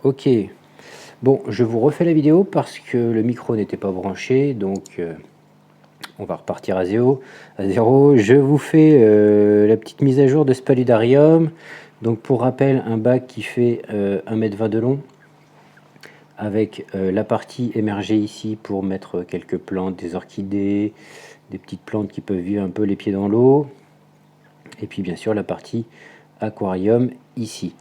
Ok, bon, je vous refais la vidéo parce que le micro n'était pas branché, donc on va repartir à zéro. Je vous fais la petite mise à jour de ce paludarium. Donc pour rappel, un bac qui fait 1,20 m de long, avec la partie émergée ici pour mettre quelques plantes, des orchidées, des petites plantes qui peuvent vivre un peu les pieds dans l'eau, et puis bien sûr la partie aquarium ici.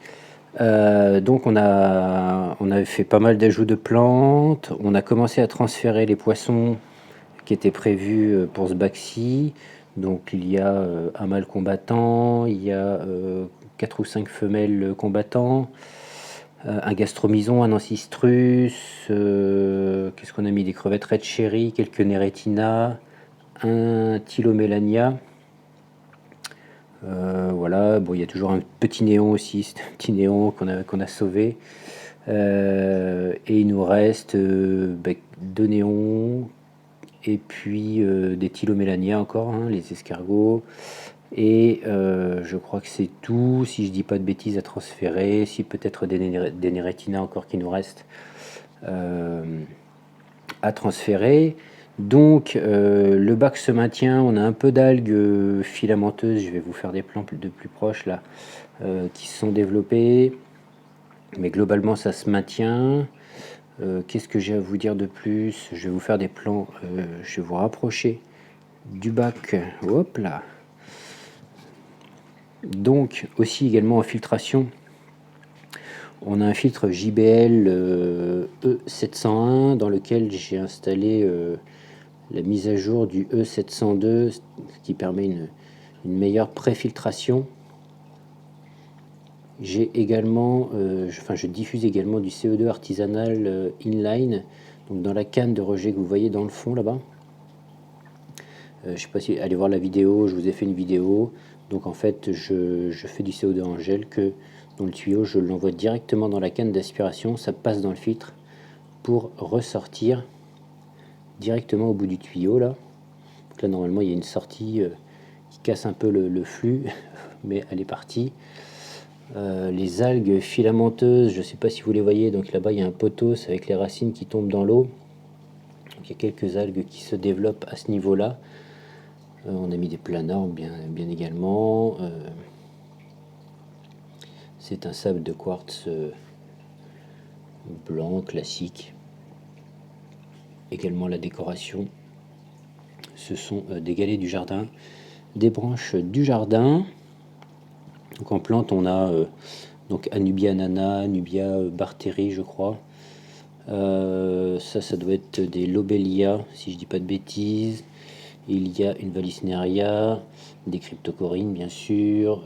Donc on avait fait pas mal d'ajouts de plantes, on a commencé à transférer les poissons qui étaient prévus pour ce bac-ci. Donc il y a un mâle combattant, il y a 4 ou 5 femelles combattants, un gastromyzon, un ancistrus, qu'est-ce qu'on a mis, des crevettes red cherry, quelques neretina, un Tylomélania. Voilà, bon, il y a toujours un petit néon aussi, c'est un petit néon qu'on a sauvé. Et il nous reste 2 néons, et puis des Tylomélania encore, hein, les escargots. Et je crois que c'est tout, si je dis pas de bêtises, à transférer. Si peut-être des Neretina encore qui nous restent à transférer. Donc le bac se maintient, on a un peu d'algues filamenteuses, je vais vous faire des plans de plus proches là, qui se sont développées, mais globalement ça se maintient. Qu'est-ce que j'ai à vous dire de plus? Je vais vous faire des plans, je vais vous rapprocher du bac, hop là. Donc aussi également en filtration, on a un filtre JBL E701 dans lequel j'ai installé la mise à jour du E702, ce qui permet une meilleure préfiltration. J'ai également, je diffuse également du CO2 artisanal inline, donc dans la canne de rejet que vous voyez dans le fond là-bas. Je ne sais pas si allez voir la vidéo, je vous ai fait une vidéo. Donc en fait, je fais du CO2 en gel que dans le tuyau, je l'envoie directement dans la canne d'aspiration, ça passe dans le filtre pour ressortir directement au bout du tuyau là. Donc là normalement il y a une sortie qui casse un peu le flux, mais elle est partie. Les algues filamenteuses, je ne sais pas si vous les voyez, donc là-bas il y a un pothos avec les racines qui tombent dans l'eau. Il y a quelques algues qui se développent à ce niveau-là. On a mis des planards bien également. C'est un sable de quartz blanc classique. Également la décoration, ce sont des galets du jardin, des branches du jardin. Donc en plante on a donc Anubia nana, Anubia barteri je crois. Ça doit être des lobelia si je dis pas de bêtises. Il y a une Valisneria, des cryptocorines bien sûr,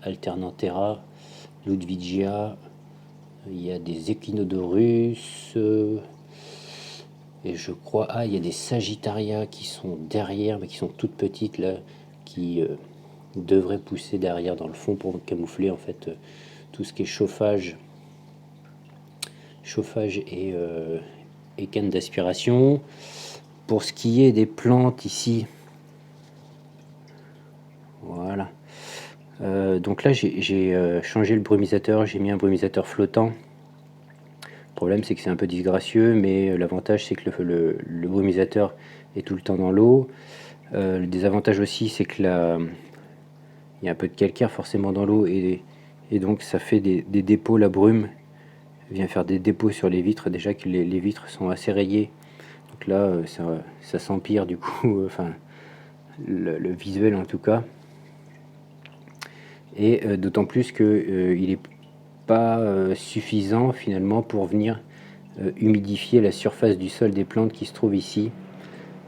Alternanthera, Ludwigia, il y a des Echinodorus, et je crois, il y a des Sagittaria qui sont derrière, mais qui sont toutes petites là, qui devraient pousser derrière dans le fond pour camoufler en fait tout ce qui est chauffage et canne d'aspiration. Pour ce qui est des plantes ici, voilà. Donc là j'ai changé le brumisateur, j'ai mis un brumisateur flottant. Le problème c'est que c'est un peu disgracieux, mais l'avantage c'est que le brumisateur est tout le temps dans l'eau. Le désavantage aussi c'est que il y a un peu de calcaire forcément dans l'eau, et donc ça fait des dépôts, la brume vient faire des dépôts sur les vitres, déjà que les vitres sont assez rayées. Donc là ça s'empire du coup, enfin le visuel en tout cas. Et d'autant plus que il n'est pas suffisant finalement pour venir humidifier la surface du sol des plantes qui se trouvent ici.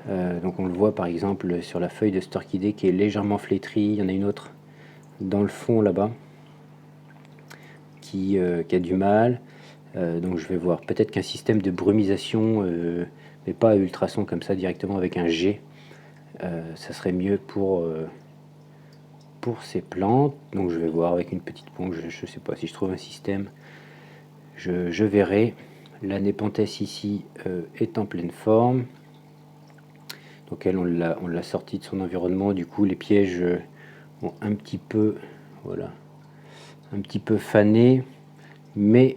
Donc on le voit par exemple sur la feuille de cette orchidée qui est légèrement flétrie. Il y en a une autre dans le fond là-bas qui a du mal. Donc je vais voir peut-être qu'un système de brumisation, mais pas à ultrasons comme ça directement avec un G, ça serait mieux pour ces plantes. Donc je vais voir avec une petite pompe, je ne sais pas si je trouve un système, je verrai. La Nepenthes ici est en pleine forme. Donc elle, on l'a sortie de son environnement, du coup les pièges ont un petit peu, voilà, un petit peu fané, mais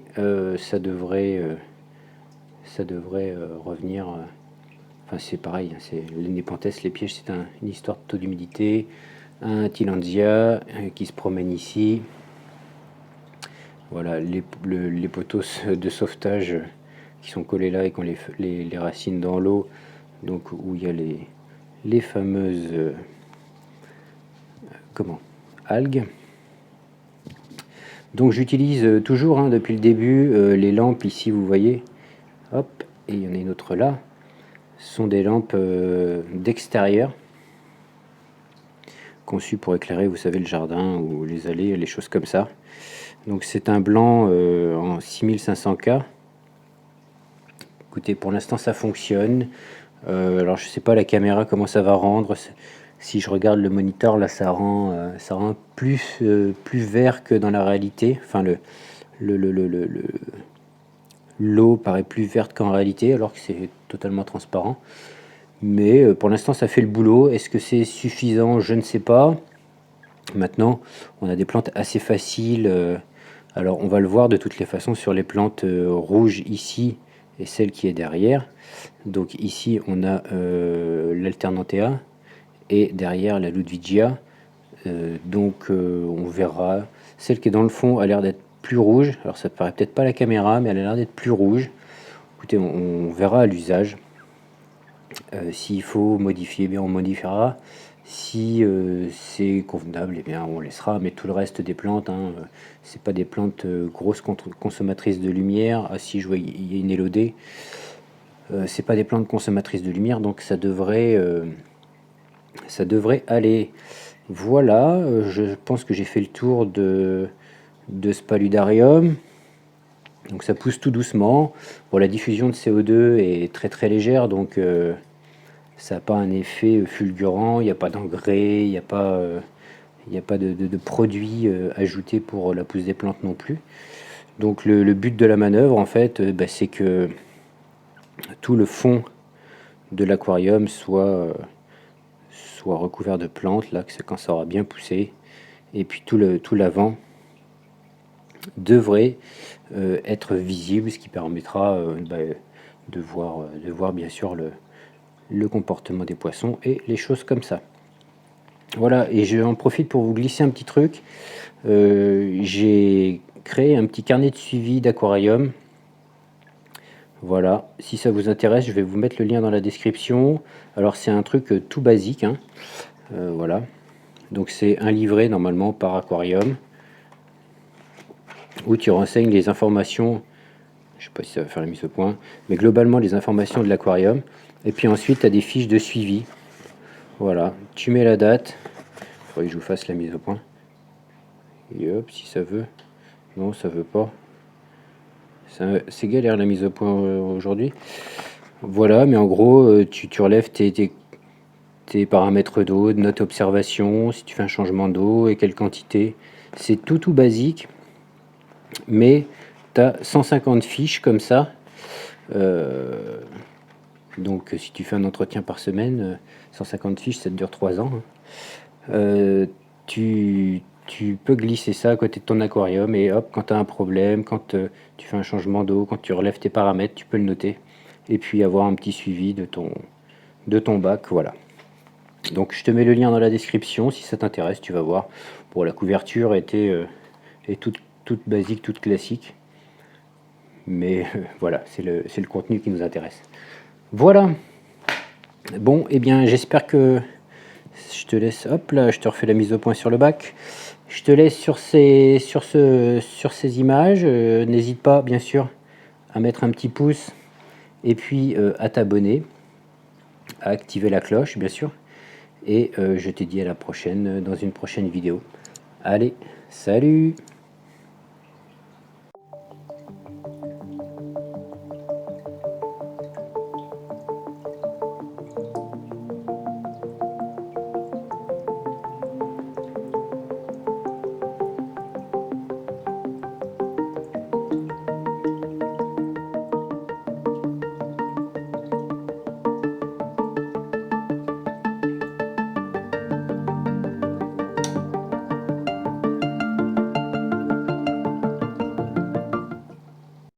ça devrait revenir. Enfin c'est pareil, c'est les Nepenthes, les pièges, c'est une histoire de taux d'humidité. Un Tillandsia qui se promène ici. Voilà les poteaux de sauvetage qui sont collés là et qui ont les racines dans l'eau, donc où il y a les fameuses algues. Donc j'utilise toujours depuis le début les lampes ici, vous voyez, hop, et il y en a une autre là. Ce sont des lampes d'extérieur conçues pour éclairer, vous savez, le jardin ou les allées, les choses comme ça. Donc c'est un blanc en 6500K. Écoutez, pour l'instant ça fonctionne. Alors je sais pas la caméra comment ça va rendre. Si je regarde le moniteur là, ça rend plus vert que dans la réalité. Enfin l'eau paraît plus verte qu'en réalité, alors que c'est totalement transparent. Mais pour l'instant ça fait le boulot. Est-ce que c'est suffisant? Je ne sais pas. Maintenant, on a des plantes assez faciles. Alors on va le voir de toutes les façons sur les plantes rouges ici et celle qui est derrière. Donc ici on a l'Alternanthea et derrière la Ludwigia. On verra. Celle qui est dans le fond a l'air d'être plus rouge. Alors ça paraît peut-être pas à la caméra, mais elle a l'air d'être plus rouge. Écoutez, on verra à l'usage. S'il faut modifier, bien on modifiera. Si c'est convenable, eh bien on laissera. Mais tout le reste des plantes, c'est pas des plantes grosses consommatrices de lumière. Ah si, je vois, il y a une élodée. C'est pas des plantes consommatrices de lumière, donc ça devrait aller. Voilà, je pense que j'ai fait le tour de ce paludarium. Donc ça pousse tout doucement. Bon, la diffusion de CO2 est très très légère, donc ça n'a pas un effet fulgurant, il n'y a pas d'engrais, il n'y a pas, de produits ajoutés pour la pousse des plantes non plus. Donc le but de la manœuvre, en fait, c'est que tout le fond de l'aquarium soit recouvert de plantes, là, quand ça aura bien poussé. Et puis tout l'avant devrait être visible, ce qui permettra de voir bien sûr le comportement des poissons et les choses comme ça. Voilà, et j'en profite pour vous glisser un petit truc. J'ai créé un petit carnet de suivi d'aquarium. Voilà, si ça vous intéresse, je vais vous mettre le lien dans la description. Alors c'est un truc tout basique, voilà. Donc c'est un livret normalement par aquarium où tu renseignes les informations. Je sais pas si ça va faire la mise au point, mais globalement les informations de l'aquarium. Et puis ensuite tu as des fiches de suivi. Voilà, tu mets la date. Il faudrait que je vous fasse la mise au point. Et hop, si ça veut. Non, ça veut pas. C'est galère la mise au point aujourd'hui. Voilà, mais en gros, tu relèves tes paramètres d'eau, note observation, si tu fais un changement d'eau et quelle quantité. C'est tout basique, mais tu as 150 fiches comme ça. Donc si tu fais un entretien par semaine, 150 fiches, ça te dure 3 ans. Tu peux glisser ça à côté de ton aquarium et hop, quand tu as un problème, quand tu fais un changement d'eau, quand tu relèves tes paramètres, tu peux le noter et puis avoir un petit suivi de ton bac. Voilà. Donc je te mets le lien dans la description si ça t'intéresse, tu vas voir. Bon, la couverture est toute basique, toute classique, mais voilà, c'est le contenu qui nous intéresse. Voilà. Bon, et bien j'espère que je te laisse. Hop là, je te refais la mise au point sur le bac. Je te laisse sur ces images. N'hésite pas, bien sûr, à mettre un petit pouce et puis à t'abonner, à activer la cloche, bien sûr. Et je te dis à la prochaine dans une prochaine vidéo. Allez, salut!